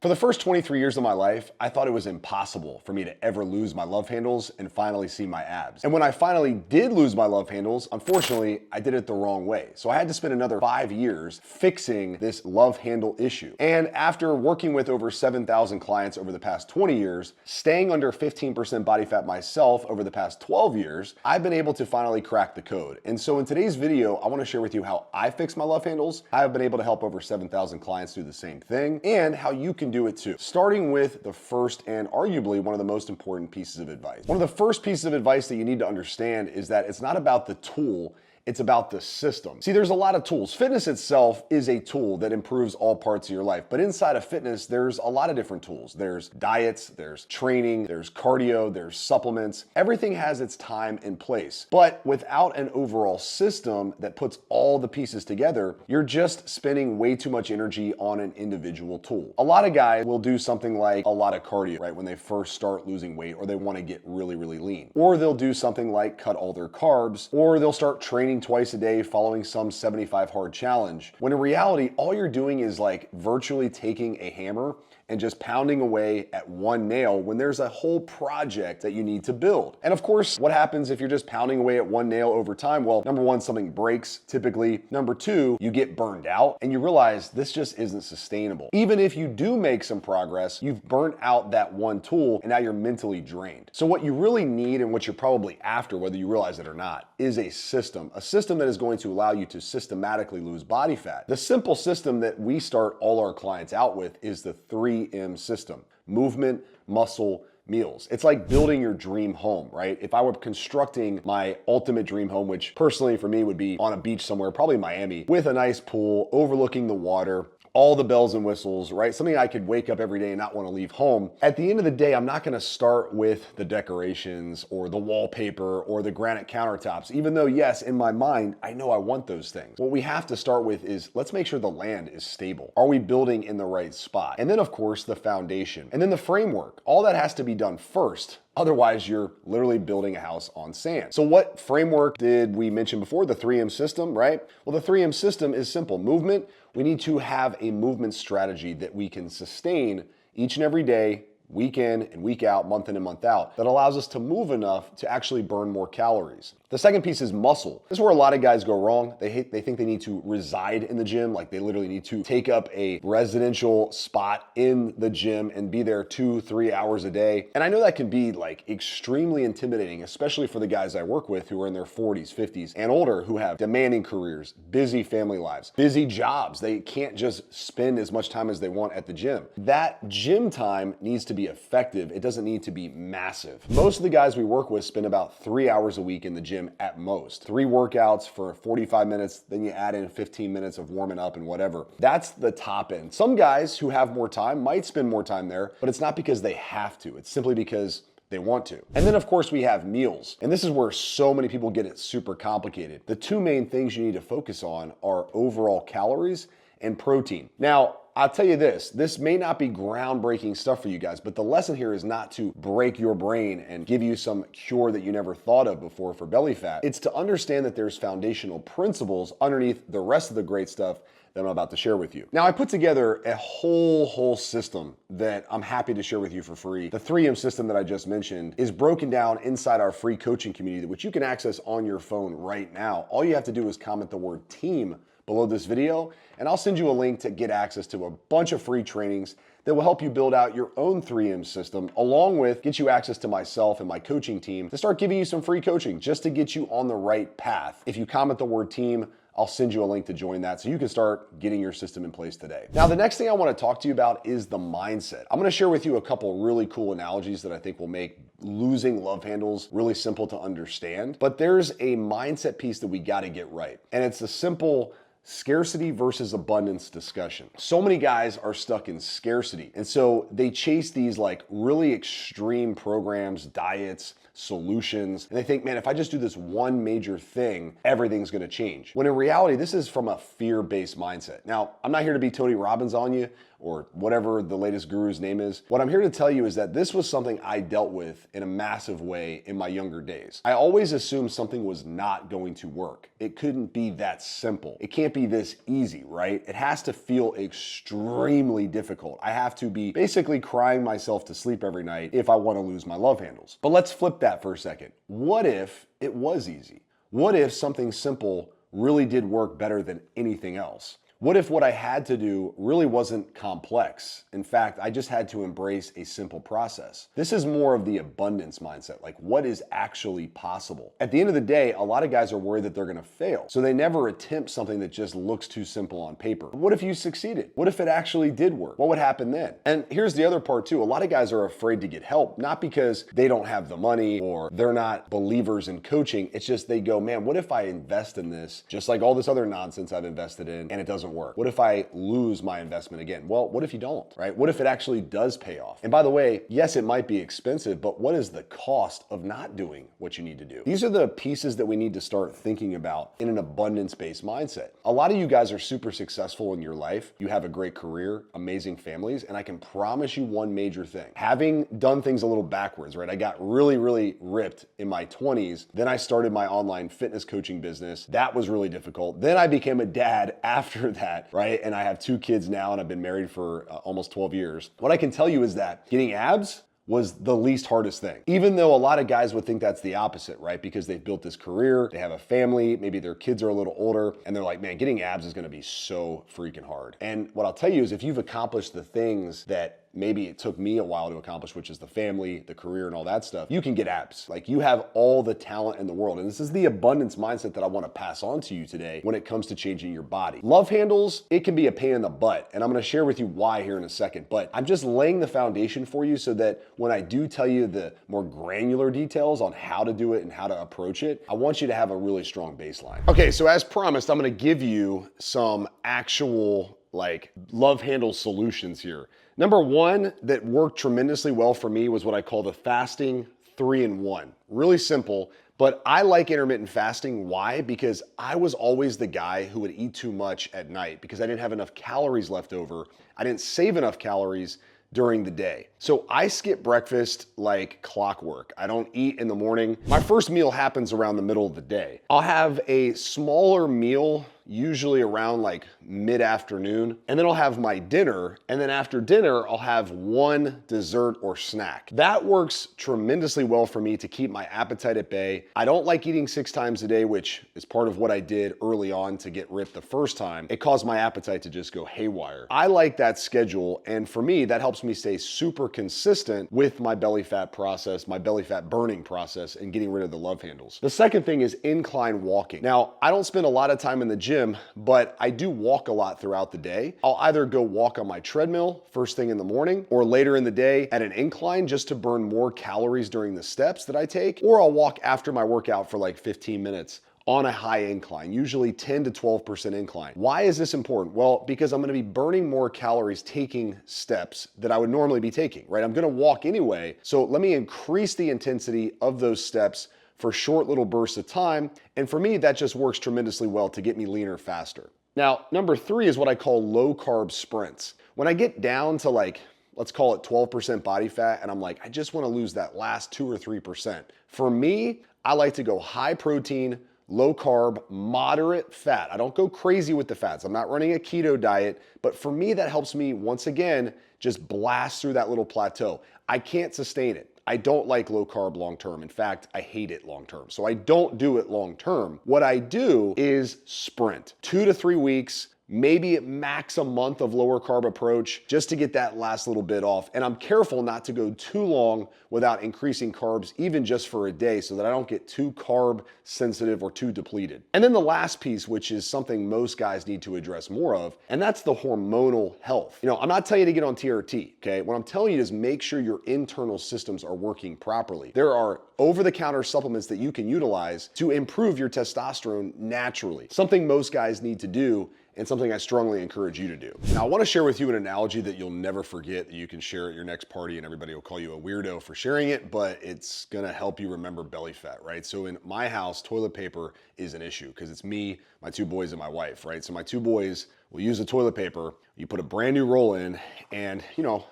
For the first 23 years of my life, I thought it was impossible for me to ever lose my love handles and finally see my abs. And when I finally did lose my love handles, unfortunately, I did it the wrong way. So I had to spend another 5 years fixing this love handle issue. And after working with over 7,000 clients over the past 20 years, staying under 15% body fat myself over the past 12 years, I've been able to finally crack the code. And so in today's video, I want to share with you how I fix my love handles, how I've been able to help over 7,000 clients do the same thing, and how you can do it too. Starting with the first and arguably one of the most important pieces of advice. One of the first pieces of advice that you need to understand is that it's not about the tool, it's about the system. See, there's a lot of tools. Fitness itself is a tool that improves all parts of your life. But inside of fitness, there's a lot of different tools. There's diets, there's training, there's cardio, there's supplements. Everything has its time and place. But without an overall system that puts all the pieces together, you're just spending way too much energy on an individual tool. A lot of guys will do something like a lot of cardio, right, when they first start losing weight or they want to get really, really lean. Or they'll do something like cut all their carbs, or they'll start training twice a day following some 75 hard challenge, when in reality all you're doing is like virtually taking a hammer and just pounding away at one nail when there's a whole project that you need to build. And of course, what happens if you're just pounding away at one nail over time? Well, number one, something breaks typically. Number two, you get burned out and you realize this just isn't sustainable. Even if you do make some progress, you've burnt out that one tool and now you're mentally drained. So what you really need, and what you're probably after, whether you realize it or not, is a system that is going to allow you to systematically lose body fat. The simple system that we start all our clients out with is the 3M system: movement, muscle, meals. It's like building your dream home, right? If I were constructing my ultimate dream home, which personally for me would be on a beach somewhere, probably Miami, with a nice pool overlooking the water, all the bells and whistles, right? Something I could wake up every day and not want to leave home. At the end of the day, I'm not going to start with the decorations or the wallpaper or the granite countertops, even though, yes, in my mind, I know I want those things. What we have to start with is, let's make sure the land is stable. Are we building in the right spot? And then of course, the foundation, and then the framework. All that has to be done first. Otherwise, you're literally building a house on sand. So what framework did we mention before? The 3M system, right? Well, the 3M system is simple. Movement. We need to have a movement strategy that we can sustain each and every day, week in and week out, month in and month out, that allows us to move enough to actually burn more calories. The second piece is muscle. This is where a lot of guys go wrong. They think they need to reside in the gym, like they literally need to take up a residential spot in the gym and be there 2-3 hours a day. And I know that can be like extremely intimidating, especially for the guys I work with who are in their 40s, 50s and older, who have demanding careers, busy family lives, busy jobs. They can't just spend as much time as they want at the gym. That gym time needs to be effective. It doesn't need to be massive. Most of the guys we work with spend about 3 hours a week in the gym at most. 3 workouts for 45 minutes, then you add in 15 minutes of warming up and whatever. That's the top end. Some guys who have more time might spend more time there, but it's not because they have to. It's simply because they want to. And then of course we have meals. And this is where so many people get it super complicated. The two main things you need to focus on are overall calories and protein. Now, I'll tell you this may not be groundbreaking stuff for you guys, but the lesson here is not to break your brain and give you some cure that you never thought of before for belly fat. It's to understand that there's foundational principles underneath the rest of the great stuff that I'm about to share with you. Now, I put together a whole system that I'm happy to share with you for free. The 3M system that I just mentioned is broken down inside our free coaching community, which you can access on your phone right now. All you have to do is comment the word team below this video, and I'll send you a link to get access to a bunch of free trainings that will help you build out your own 3M system, along with get you access to myself and my coaching team to start giving you some free coaching just to get you on the right path. If you comment the word team, I'll send you a link to join that so you can start getting your system in place today. Now, the next thing I want to talk to you about is the mindset. I'm going to share with you a couple really cool analogies that I think will make losing love handles really simple to understand. But there's a mindset piece that we got to get right. And it's the simple scarcity versus abundance discussion. So many guys are stuck in scarcity. And so they chase these like really extreme programs, diets, solutions, and they think, man, if I just do this one major thing, everything's gonna change. When in reality, this is from a fear-based mindset. Now, I'm not here to be Tony Robbins on you or whatever the latest guru's name is. What I'm here to tell you is that this was something I dealt with in a massive way in my younger days. I always assumed something was not going to work. It couldn't be that simple. It can't be this easy, right? It has to feel extremely difficult. I have to be basically crying myself to sleep every night if I want to lose my love handles. But let's flip that for a second. What if it was easy? What if something simple really did work better than anything else? What if what I had to do really wasn't complex? In fact, I just had to embrace a simple process. This is more of the abundance mindset, like what is actually possible. At the end of the day, a lot of guys are worried that they're gonna fail, so they never attempt something that just looks too simple on paper. What if you succeeded? What if it actually did work? What would happen then? And here's the other part too. A lot of guys are afraid to get help, not because they don't have the money or they're not believers in coaching. It's just they go, man, what if I invest in this, just like all this other nonsense I've invested in, and it doesn't work? What if I lose my investment again? Well, what if you don't, right? What if it actually does pay off? And by the way, yes, it might be expensive, but what is the cost of not doing what you need to do? These are the pieces that we need to start thinking about in an abundance-based mindset. A lot of you guys are super successful in your life. You have a great career, amazing families, and I can promise you one major thing. Having done things a little backwards, right? I got really, really ripped in my 20s. Then I started my online fitness coaching business. That was really difficult. Then I became a dad after that, right? And I have 2 kids now, and I've been married for almost 12 years. What I can tell you is that getting abs was the least hardest thing. Even though a lot of guys would think that's the opposite, right? Because they've built this career, they have a family, maybe their kids are a little older, and they're like, man, getting abs is gonna be so freaking hard. And what I'll tell you is if you've accomplished the things that maybe it took me a while to accomplish, which is the family, the career, and all that stuff, you can get abs. Like, you have all the talent in the world. And this is the abundance mindset that I want to pass on to you today when it comes to changing your body. Love handles, it can be a pain in the butt. And I'm going to share with you why here in a second. But I'm just laying the foundation for you so that when I do tell you the more granular details on how to do it and how to approach it, I want you to have a really strong baseline. Okay, so as promised, I'm going to give you some actual love handle solutions here. Number one that worked tremendously well for me was what I call the fasting 3-in-1. Really simple, but I like intermittent fasting. Why? Because I was always the guy who would eat too much at night because I didn't have enough calories left over. I didn't save enough calories during the day. So I skip breakfast like clockwork. I don't eat in the morning. My first meal happens around the middle of the day. I'll have a smaller meal, usually around mid-afternoon, and then I'll have my dinner, and then after dinner, I'll have one dessert or snack. That works tremendously well for me to keep my appetite at bay. I don't like eating 6 times a day, which is part of what I did early on to get ripped the first time. It caused my appetite to just go haywire. I like that schedule, and for me, that helps me stay super consistent with my belly fat process, my belly fat burning process, and getting rid of the love handles. The second thing is incline walking. Now, I don't spend a lot of time in the gym, but I do walk a lot throughout the day. I'll either go walk on my treadmill first thing in the morning or later in the day at an incline just to burn more calories during the steps that I take, or I'll walk after my workout for 15 minutes on a high incline, usually 10 to 12% incline. Why is this important? Well, because I'm gonna be burning more calories taking steps that I would normally be taking, right? I'm gonna walk anyway, so let me increase the intensity of those steps for short little bursts of time. And for me, that just works tremendously well to get me leaner faster. Now, number 3 is what I call low carb sprints. When I get down to let's call it 12% body fat, and I'm like, I just wanna lose that last 2 or 3%. For me, I like to go high protein, low carb, moderate fat. I don't go crazy with the fats. I'm not running a keto diet, but for me, that helps me, once again, just blast through that little plateau. I can't sustain it. I don't like low carb long term. In fact, I hate it long term. So I don't do it long term. What I do is sprint 2 to 3 weeks, maybe at max a month of lower carb approach just to get that last little bit off. And I'm careful not to go too long without increasing carbs, even just for a day, so that I don't get too carb sensitive or too depleted. And then the last piece, which is something most guys need to address more of, and that's the hormonal health. I'm not telling you to get on TRT, okay? What I'm telling you is make sure your internal systems are working properly. There are over-the-counter supplements that you can utilize to improve your testosterone naturally, something most guys need to do, and something I strongly encourage you to do. Now, I want to share with you an analogy that you'll never forget, that you can share at your next party and everybody will call you a weirdo for sharing it, but it's gonna help you remember belly fat, right? So in my house, toilet paper is an issue because it's me, my 2 boys, and my wife, right? So my 2 boys we'll use the toilet paper, you put a brand new roll in, and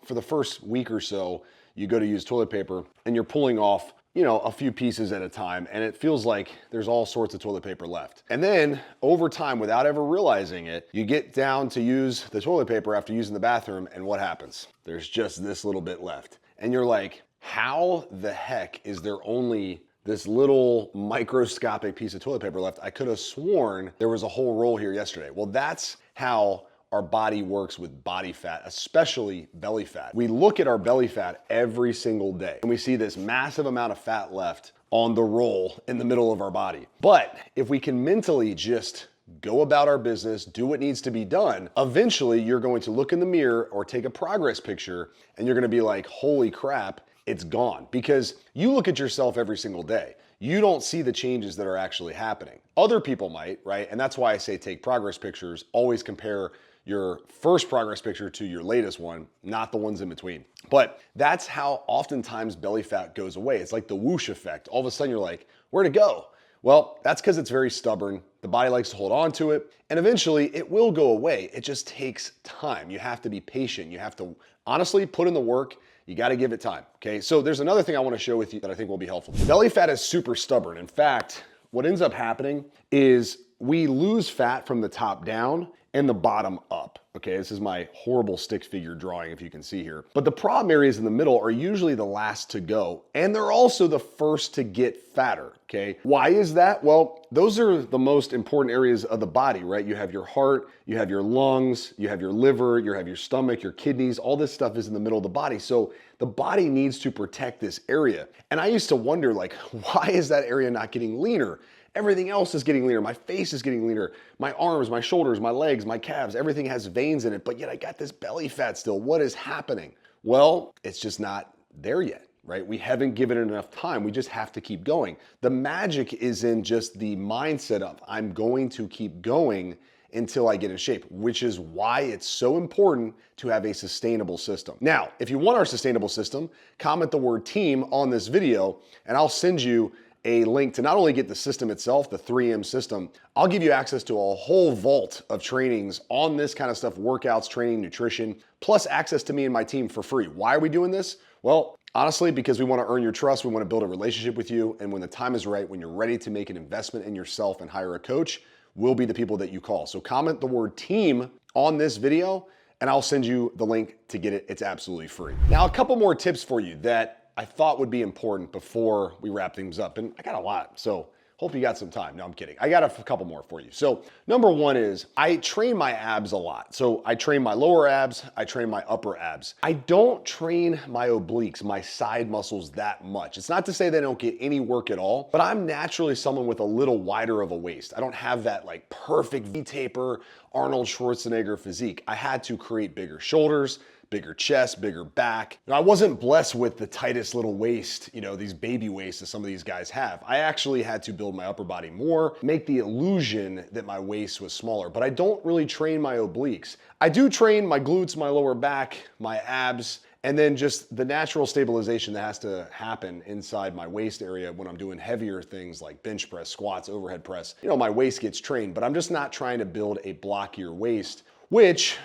for the first week or so, you go to use toilet paper and you're pulling off a few pieces at a time, and it feels like there's all sorts of toilet paper left. And then over time, without ever realizing it, you get down to use the toilet paper after using the bathroom, and what happens? There's just this little bit left. And you're like, how the heck is there only this little microscopic piece of toilet paper left? I could have sworn there was a whole roll here yesterday. Well, that's how our body works with body fat, especially belly fat. We look at our belly fat every single day and we see this massive amount of fat left on the roll in the middle of our body. But if we can mentally just go about our business, do what needs to be done, eventually you're going to look in the mirror or take a progress picture and you're gonna be like, holy crap, it's gone. Because you look at yourself every single day. You don't see the changes that are actually happening. Other people might, right? And that's why I say take progress pictures. Always compare your first progress picture to your latest one, not the ones in between. But that's how oftentimes belly fat goes away. It's like the whoosh effect. All of a sudden you're like, where'd it go? Well, that's because it's very stubborn. The body likes to hold on to it, and eventually it will go away. It just takes time. You have to be patient. You have to honestly put in the work. You got to give it time. Okay. So there's another thing I want to share with you that I think will be helpful. Belly fat is super stubborn. In fact, what ends up happening is we lose fat from the top down and the bottom up. Okay, this is my horrible stick figure drawing, if you can see here. But the problem areas in the middle are usually the last to go, and they're also the first to get fatter, okay? Why is that? Well, those are the most important areas of the body, right? You have your heart, you have your lungs, you have your liver, you have your stomach, your kidneys, all this stuff is in the middle of the body. So the body needs to protect this area. And I used to wonder, like, why is that area not getting leaner? Everything else is getting leaner. My face is getting leaner. My arms, my shoulders, my legs, my calves, everything has veins in it, but yet I got this belly fat still. What is happening? Well, it's just not there yet, right? We haven't given it enough time. We just have to keep going. The magic is in just the mindset of I'm going to keep going until I get in shape, which is why it's so important to have a sustainable system. Now, if you want our sustainable system, comment the word team on this video and I'll send you a link to not only get the system itself, the 3M system, I'll give you access to a whole vault of trainings on this kind of stuff, workouts, training, nutrition, plus access to me and my team for free. Why are we doing this? Well, honestly, because we want to earn your trust. We want to build a relationship with you. And when the time is right, when you're ready to make an investment in yourself and hire a coach, we'll be the people that you call. So comment the word team on this video and I'll send you the link to get it. It's absolutely free. Now, a couple more tips for you that I thought would be important before we wrap things up. And I got a lot, so hope you got some time. No, I'm kidding. I got a couple more for you. So number one is I train my abs a lot. So I train my lower abs, I train my upper abs. I don't train my obliques, my side muscles that much. It's not to say they don't get any work at all, but I'm naturally someone with a little wider of a waist. I don't have that like perfect V-taper Arnold Schwarzenegger physique. I had to create bigger shoulders, bigger chest, bigger back. Now, I wasn't blessed with the tightest little waist, these baby waists that some of these guys have. I actually had to build my upper body more, make the illusion that my waist was smaller, but I don't really train my obliques. I do train my glutes, my lower back, my abs, and then just the natural stabilization that has to happen inside my waist area when I'm doing heavier things like bench press, squats, overhead press. My waist gets trained, but I'm just not trying to build a blockier waist, which,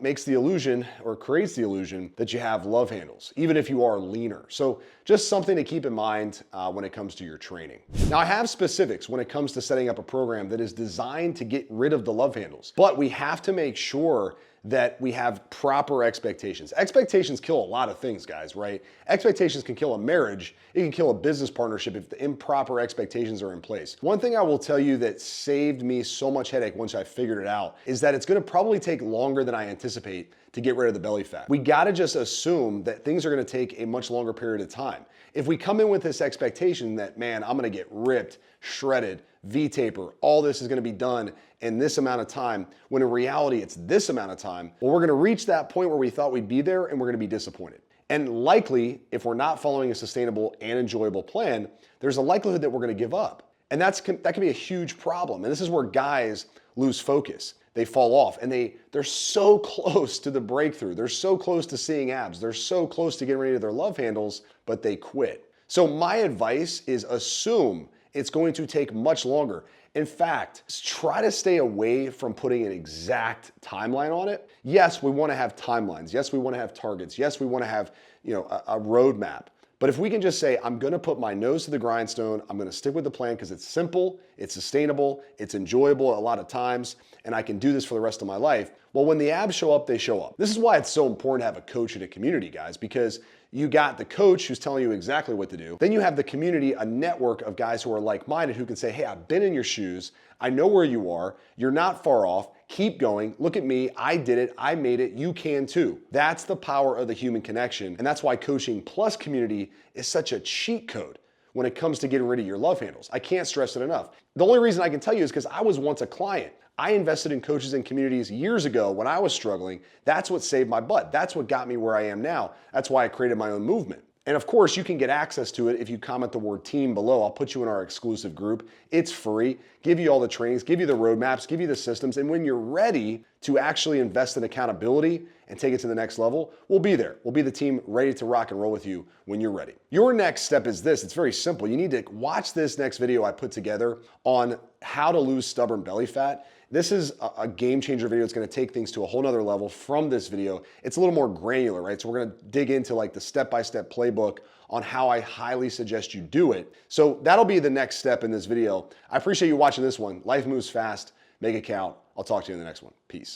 makes the illusion or creates the illusion that you have love handles, even if you are leaner. So just something to keep in mind when it comes to your training. Now, I have specifics when it comes to setting up a program that is designed to get rid of the love handles, but we have to make sure that we have proper expectations. Expectations kill a lot of things, guys, right? Expectations can kill a marriage. It can kill a business partnership if the improper expectations are in place. One thing I will tell you that saved me so much headache once I figured it out is that it's gonna probably take longer than I anticipate to get rid of the belly fat. We gotta just assume that things are gonna take a much longer period of time. If we come in with this expectation that, man, I'm gonna get ripped, shredded, V-taper, all this is gonna be done in this amount of time, when in reality it's this amount of time, well, we're gonna reach that point where we thought we'd be there and we're gonna be disappointed. And likely, if we're not following a sustainable and enjoyable plan, there's a likelihood that we're gonna give up. And that can be a huge problem. And this is where guys lose focus. They fall off and they're so close to the breakthrough. They're so close to seeing abs. They're so close to getting rid of their love handles, but they quit. So my advice is assume it's going to take much longer. In fact, try to stay away from putting an exact timeline on it. Yes, we want to have timelines. Yes, we want to have targets. Yes, we want to have, a roadmap. But if we can just say, I'm going to put my nose to the grindstone, I'm going to stick with the plan because it's simple, it's sustainable, it's enjoyable a lot of times, and I can do this for the rest of my life. Well, when the abs show up, they show up. This is why it's so important to have a coach in a community, guys, because you got the coach who's telling you exactly what to do. Then you have the community, a network of guys who are like-minded who can say, hey, I've been in your shoes. I know where you are. You're not far off. Keep going. Look at me. I did it. I made it. You can too. That's the power of the human connection. And that's why Coaching Plus community is such a cheat code when it comes to getting rid of your love handles. I can't stress it enough. The only reason I can tell you is because I was once a client. I invested in coaches and communities years ago when I was struggling. That's what saved my butt. That's what got me where I am now. That's why I created my own movement. And of course, you can get access to it if you comment the word team below. I'll put you in our exclusive group. It's free, give you all the trainings, give you the roadmaps, give you the systems. And when you're ready to actually invest in accountability and take it to the next level, we'll be there. We'll be the team ready to rock and roll with you when you're ready. Your next step is this. It's very simple. You need to watch this next video I put together on how to lose stubborn belly fat. This is a game changer video. It's going to take things to a whole nother level from this video. It's a little more granular, right? So we're going to dig into like the step-by-step playbook on how I highly suggest you do it. So that'll be the next step in this video. I appreciate you watching this one. Life moves fast. Make it count. I'll talk to you in the next one. Peace.